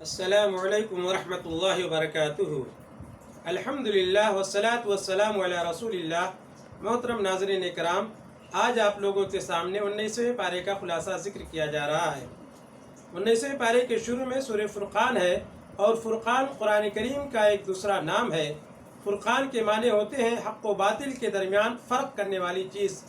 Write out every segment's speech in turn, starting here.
السلام علیکم ورحمۃ اللہ وبرکاتہ۔ الحمدللہ والصلاۃ والسلام علی رسول اللہ۔ محترم ناظرین کرام، آج آپ لوگوں کے سامنے 19ویں پارے کا خلاصہ ذکر کیا جا رہا ہے۔ 19ویں پارے کے شروع میں سورہ فرقان ہے، اور فرقان قرآن کریم کا ایک دوسرا نام ہے۔ فرقان کے معنی ہوتے ہیں حق و باطل کے درمیان فرق کرنے والی چیز۔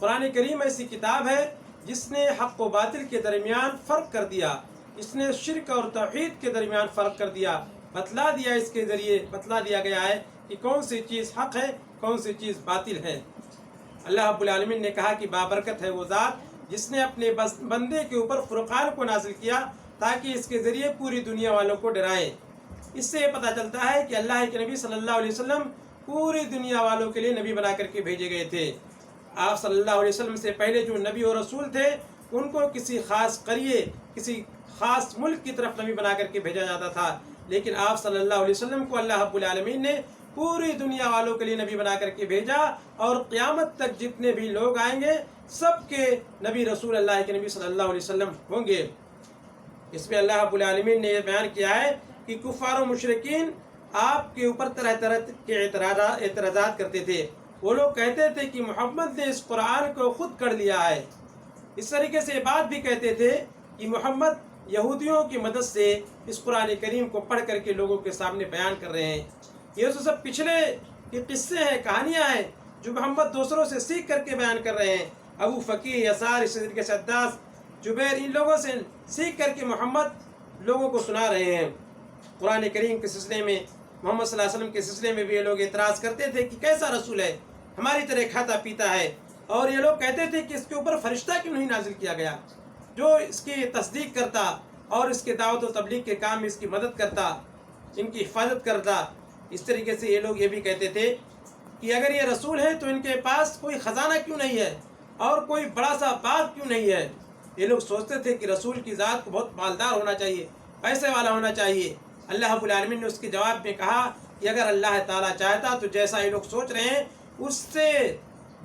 قرآن کریم ایسی کتاب ہے جس نے حق و باطل کے درمیان فرق کر دیا، اس نے شرک اور توحید کے درمیان فرق کر دیا، بتلا دیا، اس کے ذریعے بتلا دیا گیا ہے کہ کون سی چیز حق ہے، کون سی چیز باطل ہے۔ اللہ رب العالمین نے کہا کہ بابرکت ہے وہ ذات جس نے اپنے بندے کے اوپر فرقان کو نازل کیا تاکہ اس کے ذریعے پوری دنیا والوں کو ڈرائے۔ اس سے یہ پتہ چلتا ہے کہ اللہ کے نبی صلی اللہ علیہ وسلم پوری دنیا والوں کے لیے نبی بنا کر کے بھیجے گئے تھے۔ آپ صلی اللہ علیہ وسلم سے پہلے جو نبی اور رسول تھے ان کو کسی خاص قریے، کسی خاص ملک کی طرف نبی بنا کر کے بھیجا جاتا تھا، لیکن آپ صلی اللہ علیہ وسلم کو اللہ رب العالمین نے پوری دنیا والوں کے لیے نبی بنا کر کے بھیجا، اور قیامت تک جتنے بھی لوگ آئیں گے سب کے نبی رسول اللہ کے نبی صلی اللہ علیہ وسلم ہوں گے۔ اس میں اللہ رب العالمین نے یہ بیان کیا ہے کہ کفار و مشرکین آپ کے اوپر طرح طرح کے اعتراضات کرتے تھے۔ وہ لوگ کہتے تھے کہ محمد نے اس قرآن کو خود کر لیا ہے۔ اس طریقے سے یہ بات بھی کہتے تھے کہ محمد یہودیوں کی مدد سے اس قرآن کریم کو پڑھ کر کے لوگوں کے سامنے بیان کر رہے ہیں۔ یہ تو سب پچھلے کے قصے ہیں، کہانیاں ہیں جو محمد دوسروں سے سیکھ کر کے بیان کر رہے ہیں۔ ابو فقیہ، یسار، اس طریقے سے عداس، جبیر، ان لوگوں سے سیکھ کر کے محمد لوگوں کو سنا رہے ہیں۔ قرآن کریم کے سلسلے میں، محمد صلی اللہ علیہ وسلم کے سلسلے میں بھی یہ لوگ اعتراض کرتے تھے کہ کیسا رسول ہے، ہماری طرح کھاتا پیتا ہے، اور یہ لوگ کہتے تھے کہ اس کے اوپر فرشتہ کیوں نہیں نازل کیا گیا جو اس کی تصدیق کرتا اور اس کے دعوت و تبلیغ کے کام میں اس کی مدد کرتا، ان کی حفاظت کرتا۔ اس طریقے سے یہ لوگ یہ بھی کہتے تھے کہ اگر یہ رسول ہیں تو ان کے پاس کوئی خزانہ کیوں نہیں ہے اور کوئی بڑا سا باغ کیوں نہیں ہے۔ یہ لوگ سوچتے تھے کہ رسول کی ذات کو بہت مالدار ہونا چاہیے، پیسے والا ہونا چاہیے۔ اللہ رب العالمین نے اس کے جواب میں کہا کہ اگر اللہ تعالیٰ چاہتا تو جیسا یہ لوگ سوچ رہے ہیں اس سے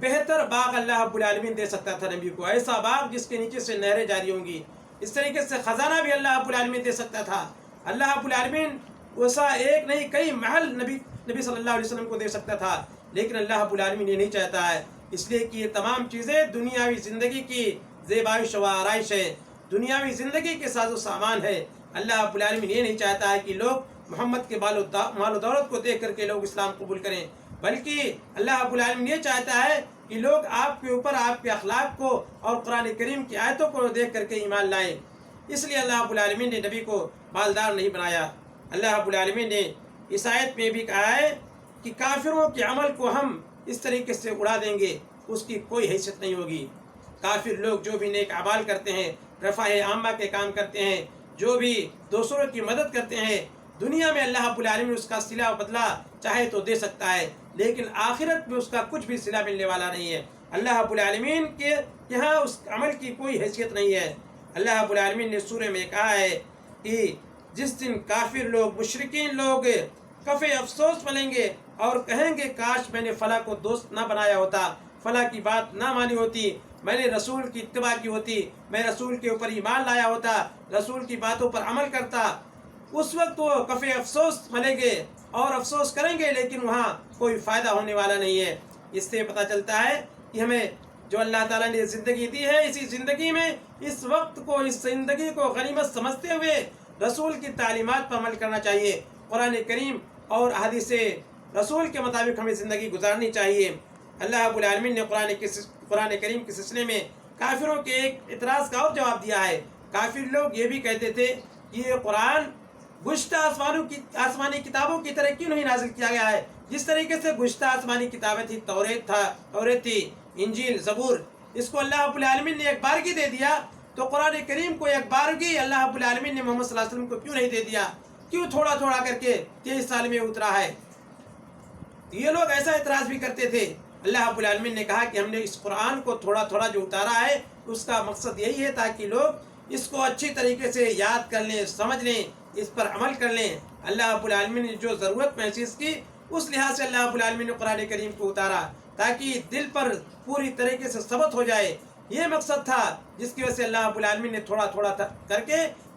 بہتر باغ اللہ رب العالمین دے سکتا تھا نبی کو، ایسا باغ جس کے نیچے سے نہریں جاری ہوں گی۔ اس طریقے سے خزانہ بھی اللہ رب العالمین دے سکتا تھا۔ اللہ رب العالمین ویسا ایک نہیں کئی محل نبی صلی اللہ علیہ وسلم کو دے سکتا تھا، لیکن اللہ رب العالمین یہ نہیں چاہتا ہے، اس لیے کہ یہ تمام چیزیں دنیاوی زندگی کی زیبائش و آرائش ہے، دنیاوی زندگی کے ساز و سامان ہے۔ اللہ رب العالمین یہ نہیں چاہتا ہے کہ لوگ محمد کے مال و دولت کو دیکھ کر کے لوگ اسلام قبول کریں، بلکہ اللہ رب العالمین یہ چاہتا ہے کہ لوگ آپ کے اوپر آپ کے اخلاق کو اور قرآن کریم کی آیتوں کو دیکھ کر کے ایمان لائیں۔ اس لیے اللہ رب العالمین نے نبی کو مالدار نہیں بنایا۔ اللہ رب العالمین نے اس آیت میں بھی کہا ہے کہ کافروں کے عمل کو ہم اس طریقے سے اڑا دیں گے، اس کی کوئی حیثیت نہیں ہوگی۔ کافر لوگ جو بھی نیک اعمال کرتے ہیں، رفع عامہ کے کام کرتے ہیں، جو بھی دوسروں کی مدد کرتے ہیں، دنیا میں اللہ رب العالمین اس کا صلہ و بدلہ چاہے تو دے سکتا ہے، لیکن آخرت میں اس کا کچھ بھی صلہ ملنے والا نہیں ہے۔ اللہ رب العالمین کے یہاں اس عمل کی کوئی حیثیت نہیں ہے۔ اللہ رب العالمین نے سورہ میں کہا ہے کہ جس دن کافر لوگ، مشرکین لوگ کفے افسوس ملیں گے اور کہیں گے کاش میں نے فلاں کو دوست نہ بنایا ہوتا، فلاں کی بات نہ مانی ہوتی، میں نے رسول کی اتباع کی ہوتی، میں رسول کے اوپر ایمان لایا ہوتا، رسول کی باتوں پر عمل کرتا۔ اس وقت وہ کفے افسوس ملیں گے اور افسوس کریں گے، لیکن وہاں کوئی فائدہ ہونے والا نہیں ہے۔ اس سے پتہ چلتا ہے کہ ہمیں جو اللہ تعالیٰ نے زندگی دی ہے، اسی زندگی میں اس وقت کو، اس زندگی کو غنیمت سمجھتے ہوئے رسول کی تعلیمات پر عمل کرنا چاہیے۔ قرآن کریم اور احادیث رسول کے مطابق ہمیں زندگی گزارنی چاہیے۔ اللہ رب العالمین نے قرآن کریم کے سلسلے میں کافروں کے ایک اعتراض کا اور جواب دیا ہے۔ کافر لوگ یہ بھی کہتے تھے کہ یہ قرآن گزشتہ آسمانی کتابوں کی طرح کیوں نہیں نازل کیا گیا ہے؟ جس طریقے سے گزشتہ آسمانی کتابیں تھی، توریت تھی، انجیل، زبور، اس کو اللہ رب العالمین نے ایک بارگی دے دیا، تو قرآن کریم کو ایک بارگی اللہ رب العالمین نے محمد صلی اللہ علیہ وسلم کو کیوں نہیں دے دیا؟ کیوں تھوڑا تھوڑا کر کے 23 سال میں اترا ہے؟ یہ لوگ ایسا اعتراض بھی کرتے تھے۔ اللہ رب العالمین نے کہا کہ ہم نے اس قرآن کو تھوڑا تھوڑا جو اتارا ہے اس کا مقصد یہی ہے تاکہ لوگ اس کو اچھی طریقے سے یاد کر لیں، سمجھ لیں، اس پر عمل کر لیں۔ اللہ رب العالمین نے جو ضرورت محسوس کی اس لحاظ سے اللہ رب العالمین نے قرآن کریم کو اتارا تاکہ دل پر پوری طریقے سے ثبت ہو جائے۔ یہ مقصد تھا جس کی وجہ سے اللہ رب العالمین نے تھوڑا تھوڑا کر کے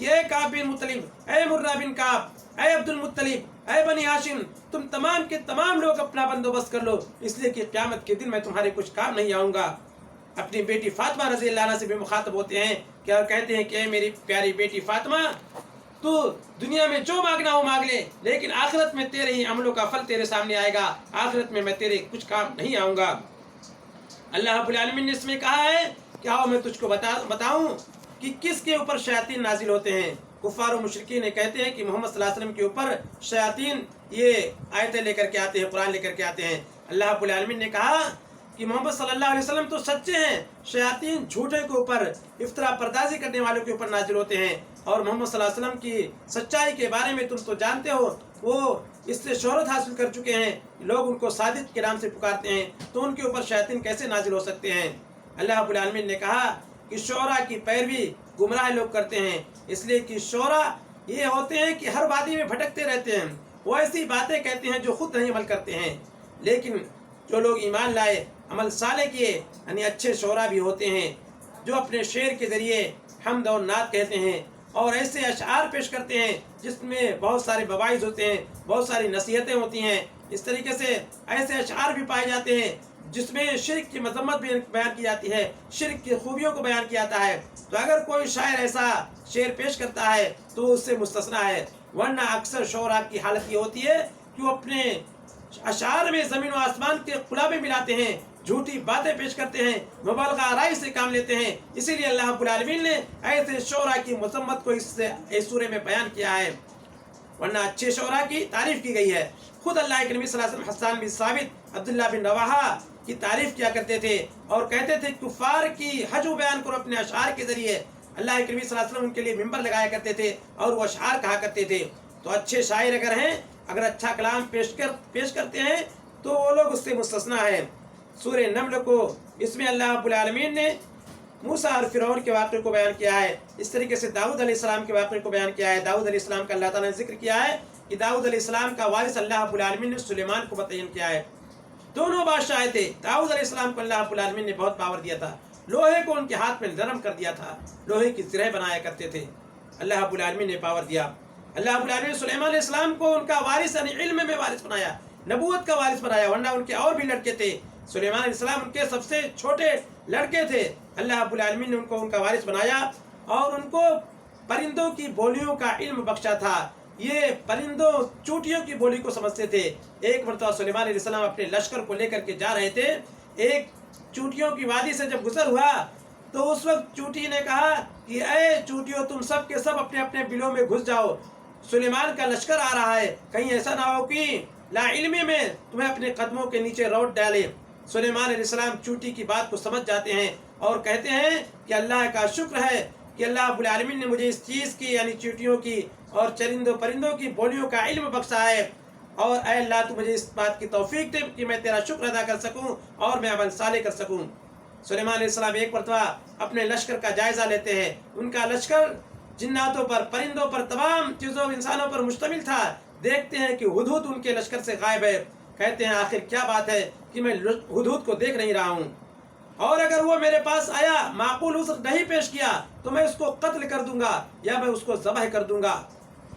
کہ اے کعب بن مطلب، اے مرہ بن کعب، اے عبد المطلب، اے بنی ہاشم، تم تمام کے تمام لوگ اپنا بندوبست کر لو، اس لیے کہ قیامت کے دن میں تمہارے کچھ کام نہیں آؤں گا۔ اپنی بیٹی فاطمہ رضی اللہ عنہ سے بھی مخاطب ہوتے ہیں کہ اور کہتے ہیں کہ اے میری پیاری بیٹی فاطمہ، تو دنیا میں جو مانگنا ہو مانگ لے، لیکن آخرت میں تیرے ہی عملوں کا پھل تیرے سامنے آئے گا، آخرت میں تیرے کچھ کام نہیں آؤں گا۔ اللہ رب العالمین نے اس میں کہا ہے کہ آؤ میں تجھ کو بتاؤں کہ کس کے اوپر شیاطین نازل ہوتے ہیں۔ کفار و مشرکین کہتے ہیں کہ محمد صلی اللہ علیہ وسلم کے اوپر شیاطین یہ آیتیں لے کر کے آتے ہیں، قرآن لے کر کے آتے ہیں۔ اللہ رب العالمین نے کہا کہ محمد صلی اللہ علیہ وسلم تو سچے ہیں، شیاطین جھوٹے کے اوپر، افطرا پردازی کرنے والوں کے اوپر نازل ہوتے ہیں، اور محمد صلی اللہ علیہ وسلم کی سچائی کے بارے میں تم تو جانتے ہو، وہ اس سے شہرت حاصل کر چکے ہیں، لوگ ان کو صادق کے نام سے پکارتے ہیں، تو ان کے اوپر شیاطین کیسے نازل ہو سکتے ہیں۔ اللہ رب العالمین نے کہا کہ شعراء کی پیروی گمراہ لوگ کرتے ہیں، اس لیے کہ شعراء یہ ہوتے ہیں کہ ہر وادی میں بھٹکتے رہتے ہیں، وہ ایسی باتیں کہتے ہیں جو خود نہیں عمل کرتے ہیں، لیکن جو لوگ ایمان لائے، عمل صالح کیے، یعنی اچھے شعراء بھی ہوتے ہیں جو اپنے شعر کے ذریعے حمد اور نعت کہتے ہیں اور ایسے اشعار پیش کرتے ہیں جس میں بہت سارے مواعظ ہوتے ہیں، بہت ساری نصیحتیں ہوتی ہیں۔ اس طریقے سے ایسے اشعار بھی پائے جاتے ہیں جس میں شرک کی مذمت بیان کی جاتی ہے، شرک کی خوبیوں کو بیان کیا جاتا ہے۔ تو اگر کوئی شاعر ایسا شعر پیش کرتا ہے تو اس سے مستثنا ہے، ورنہ اکثر شعراء کی حالت یہ ہوتی ہے کہ وہ اپنے اشعار میں زمین و آسمان کے خلابے ملاتے ہیں، جھوٹی باتیں پیش کرتے ہیں، مبالغہ آرائی سے کام لیتے ہیں۔ اسی لیے اللہ رب العالمین نے ایسے شعراء کی مذمت کو اس سورے میں بیان کیا ہے، ورنہ اچھے شعراء کی تعریف کی گئی ہے۔ خود اللہ کے نبی صلی اللہ علیہ وسلم حسان بن ثابت، عبداللہ بن رواحہ کی تعریف کیا کرتے تھے اور کہتے تھے کفار کی حجو بیان کرو اپنے اشعار کے ذریعے۔ اللہ کے نبی صلی اللہ علیہ وسلم ان کے لیے ممبر لگایا کرتے تھے اور وہ اشعار کہا کرتے تھے۔ تو اچھے شاعر اگر ہیں، اگر اچھا کلام پیش کرتے ہیں تو وہ لوگ اس سے مستثنا ہیں۔ سورہ نمل کو اس میں اللہ رب العالمین نے موسیٰ اور فرعون کے واقعے کو بیان کیا ہے، اس طریقے سے داؤد علیہ السلام کے واقعے کو بیان کیا ہے۔ داؤد علیہ السلام کا اللہ تعالیٰ نے ذکر کیا ہے کہ داؤد علیہ السلام کا وارث اللہ رب العالمین نے سلیمان کو متعین کیا ہے۔ دونوں بادشاہ تھے، داؤد علیہ السلام کو اللہ رب العالمین نے بہت پاور دیا تھا، لوہے کو ان کے ہاتھ میں نرم کر دیا تھا، لوہے کی زرہ بنایا کرتے تھے، اللہ رب العالمین نے پاور دیا۔ اللہ رب العالمین نے سلیمان علیہ السلام کو ان کا وارث یعنی علم میں وارث بنایا، نبوت کا وارث بنایا، ورنہ ان کے اور بھی لڑکے تھے۔ سلیمان علیہ السلام ان کے سب سے چھوٹے لڑکے تھے، اللہ رب العالمین نے ان کو ان کا وارث بنایا اور ان کو پرندوں کی بولیوں کا علم بخشا تھا۔ یہ پرندوں چوٹیوں کی بولی کو سمجھتے تھے۔ ایک مرتبہ سلیمان علیہ السلام اپنے لشکر کو لے کر کے جا رہے تھے، ایک چوٹیوں کی وادی سے جب گزر ہوا تو اس وقت چوٹی نے کہا کہ اے چوٹیوں، تم سب کے سب اپنے اپنے بلوں میں گھس جاؤ، سلیمان کا لشکر آ رہا ہے، کہیں ایسا نہ ہو کہ لا علمی میں تمہیں اپنے قدموں کے نیچے روٹ ڈالے۔ سلیمان علیہ السلام چوٹی کی بات کو سمجھ جاتے ہیں اور کہتے ہیں کہ اللہ کا شکر ہے کہ اللہ رب العالمین نے مجھے اس چیز کی یعنی چوٹیوں کی اور چرندوں پرندوں کی بولیوں کا علم بخشا ہے، اور اے اللہ تو مجھے اس بات کی توفیق دے کہ میں تیرا شکر ادا کر سکوں اور میں عمل صالح کر سکوں۔ سلیمان علیہ السلام ایک مرتبہ اپنے لشکر کا جائزہ لیتے ہیں، ان کا لشکر جناتوں پر، پرندوں پر، تمام چیزوں انسانوں پر مشتمل تھا۔ دیکھتے ہیں کہ ہدہد ان کے لشکر سے غائب ہے، کہتے ہیں آخر کیا بات ہے کہ میں ہدہد کو دیکھ نہیں رہا ہوں، اور اگر وہ میرے پاس آیا معقول عذر نہیں پیش کیا تو میں اس کو قتل کر دوں گا یا میں اس کو ذبح کر دوں گا۔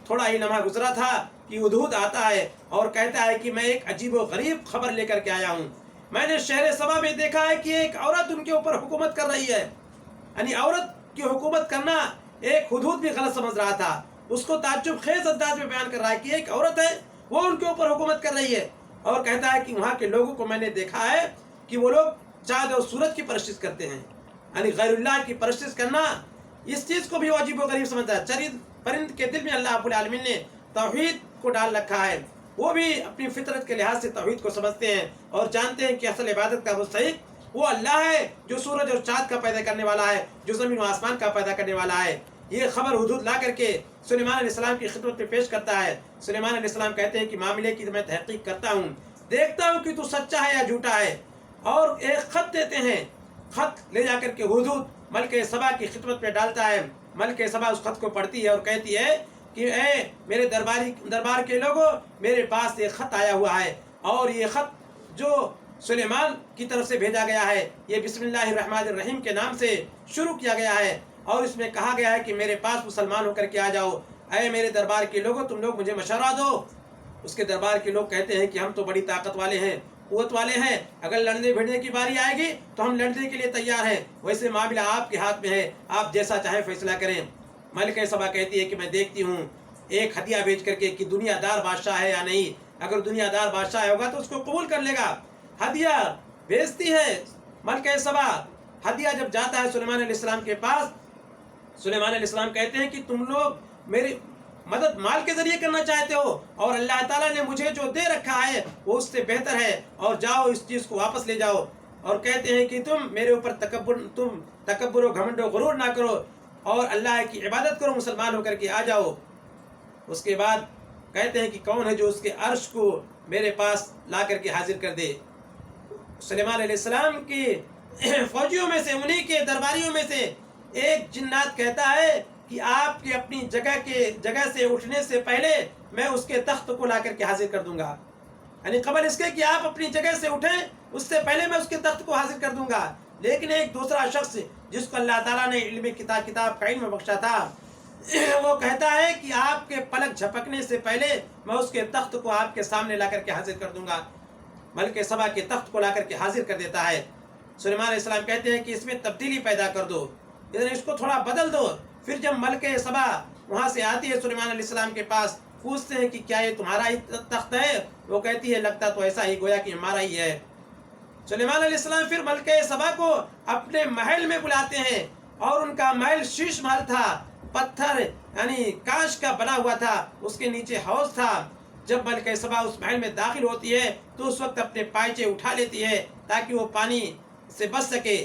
تھوڑا ہی لمحہ گزرا تھا کہ ہدہد آتا ہے اور کہتا ہے کہ میں ایک عجیب و غریب خبر لے کر کے آیا ہوں، میں نے شہر سبا میں دیکھا ہے کہ ایک عورت ان کے اوپر حکومت کر رہی ہے، یعنی عورت کی حکومت کرنا ایک ہدہد بھی غلط سمجھ رہا تھا، اس کو تعجب خیز انداز میں بیان کر رہا ہے کہ ایک عورت ہے وہ ان کے اوپر حکومت کر رہی ہے، اور کہتا ہے کہ وہاں کے لوگوں کو میں نے دیکھا ہے کہ وہ لوگ چاند اور سورج کی پرستش کرتے ہیں، یعنی غیر اللہ کی پرستش کرنا، اس چیز کو بھی عجیب و غریب سمجھتا ہے۔ چرند پرند کے دل میں اللہ رب العالمین نے توحید کو ڈال رکھا ہے، وہ بھی اپنی فطرت کے لحاظ سے توحید کو سمجھتے ہیں اور جانتے ہیں کہ اصل عبادت کا مستحق وہ اللہ ہے جو سورج اور چاند کا پیدا کرنے والا ہے، جو زمین و آسمان کا پیدا کرنے والا ہے۔ یہ خبر ہدہد لا کر کے سلیمان علیہ السلام کی خدمت میں پیش کرتا ہے۔ سلیمان علیہ السلام کہتے ہیں کہ معاملے کی میں تحقیق کرتا ہوں، دیکھتا ہوں کہ تو سچا ہے یا جھوٹا ہے، اور ایک خط دیتے ہیں، خط لے جا کر کے ہدہد ملکہ سبا کی خدمت میں ڈالتا ہے۔ ملکہ سبا اس خط کو پڑھتی ہے اور کہتی ہے کہ اے میرے دربار کے لوگوں، میرے پاس ایک خط آیا ہوا ہے، اور یہ خط جو سلیمان کی طرف سے بھیجا گیا ہے یہ بسم اللہ الرحمن الرحیم کے نام سے شروع کیا گیا ہے، اور اس میں کہا گیا ہے کہ میرے پاس مسلمان ہو کر کے آ جاؤ، اے میرے دربار کے لوگوں تم لوگ مجھے مشورہ دو۔ اس کے دربار کے لوگ کہتے ہیں کہ ہم تو بڑی طاقت والے ہیں، قوت والے ہیں، اگر لڑنے بھیڑنے کی باری آئے گی تو ہم لڑنے کے لیے تیار ہیں، ویسے معاملہ آپ کے ہاتھ میں ہے، آپ جیسا چاہیں فیصلہ کریں۔ ملکہ سبا کہتی ہے کہ میں دیکھتی ہوں ایک ہدیہ بھیج کر کے کہ دنیا دار بادشاہ ہے یا نہیں، اگر دنیا دار بادشاہ ہوگا تو اس کو قبول کر لے گا۔ ہدیہ بھیجتی ہے ملکہ سبا۔ ہدیہ جب جاتا ہے سلیمان علیہ السلام کے پاس، سلیمان علیہ السلام کہتے ہیں کہ تم لوگ میری مدد مال کے ذریعے کرنا چاہتے ہو اور اللہ تعالیٰ نے مجھے جو دے رکھا ہے وہ اس سے بہتر ہے، اور جاؤ اس چیز کو واپس لے جاؤ۔ اور کہتے ہیں کہ تم میرے اوپر تکبر و گھمنڈ و غرور نہ کرو اور اللہ کی عبادت کرو، مسلمان ہو کر کے آ جاؤ۔ اس کے بعد کہتے ہیں کہ کون ہے جو اس کے عرش کو میرے پاس لا کر کے حاضر کر دے۔ سلیمان علیہ السلام کی فوجیوں میں سے، انہی کے درباریوں میں سے ایک جنات کہتا ہے کہ آپ کے اپنی جگہ سے اٹھنے سے پہلے میں اس کے تخت کو لا کر کے حاضر کر دوں گا، یعنی قبل اس کے کہ آپ اپنی جگہ سے اٹھیں اس سے پہلے میں اس کے تخت کو حاضر کر دوں گا۔ لیکن ایک دوسرا شخص جس کو اللہ تعالیٰ نے علم کتاب کا علم بخشا تھا، وہ کہتا ہے کہ آپ کے پلک جھپکنے سے پہلے میں اس کے تخت کو آپ کے سامنے لا کر کے حاضر کر دوں گا۔ ملکہ سبا کے تخت کو لا کر کے حاضر کر دیتا ہے۔ سلیمان علیہ السلام کہتے ہیں کہ اس میں تبدیلی پیدا کر دو، اس کو تھوڑا بدل دو۔ پھر جب ملکہ سبا وہاں سے آتی ہے سلیمان علیہ السلام کے پاس، پوچھتے ہیں کہ کیا یہ تمہارا ہی تخت ہے؟ وہ کہتی ہے لگتا تو ایسا ہی، گویا کہ ہمارا ہی ہے۔ سلیمان علیہ السلام پھر ملکہ سبا کو اپنے محل میں بلاتے ہیں، اور ان کا محل شیش محل تھا، پتھر یعنی کانچ کا بنا ہوا تھا، اس کے نیچے حوض تھا۔ جب ملکہ سبا اس محل میں داخل ہوتی ہے تو اس وقت اپنے پائچے اٹھا لیتی ہے تاکہ وہ پانی سے بچ سکے،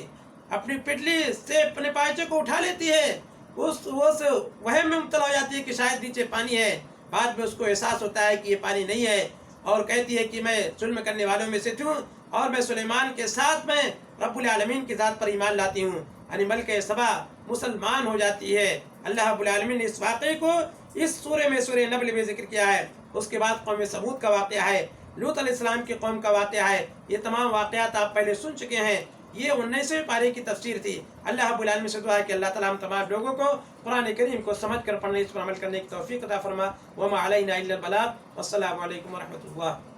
اپنی پٹلی سے اپنے پائچے کو اٹھا لیتی ہے، وہ وہم میں مبتلا ہو جاتی ہے کہ شاید نیچے پانی ہے۔ بعد میں اس کو احساس ہوتا ہے کہ یہ پانی نہیں ہے، اور کہتی ہے کہ میں ظلم کرنے والوں میں سے ہوں، اور میں سلیمان کے ساتھ میں رب العالمین کی ذات پر ایمان لاتی ہوں۔ یعنی ملکہ سبا مسلمان ہو جاتی ہے۔ اللہ رب العالمین نے اس واقعے کو اس سورہ میں، سورہ نمل میں ذکر کیا ہے۔ اس کے بعد قوم ثمود کا واقعہ ہے، لوط علیہ السلام کی قوم کا واقعہ ہے۔ یہ تمام واقعات آپ پہلے سن چکے ہیں۔ یہ 19ویں پارے کی تفسیر تھی۔ اللہ رب العالمین سے دعا ہے کہ اللہ تعالیٰ ہم تمام لوگوں کو قرآن کریم کو سمجھ کر پڑھنے، اس پر عمل کرنے کی توفیق عطا فرما۔ وما علینا الا البلاغ۔ والسلام علیکم ورحمۃ اللہ۔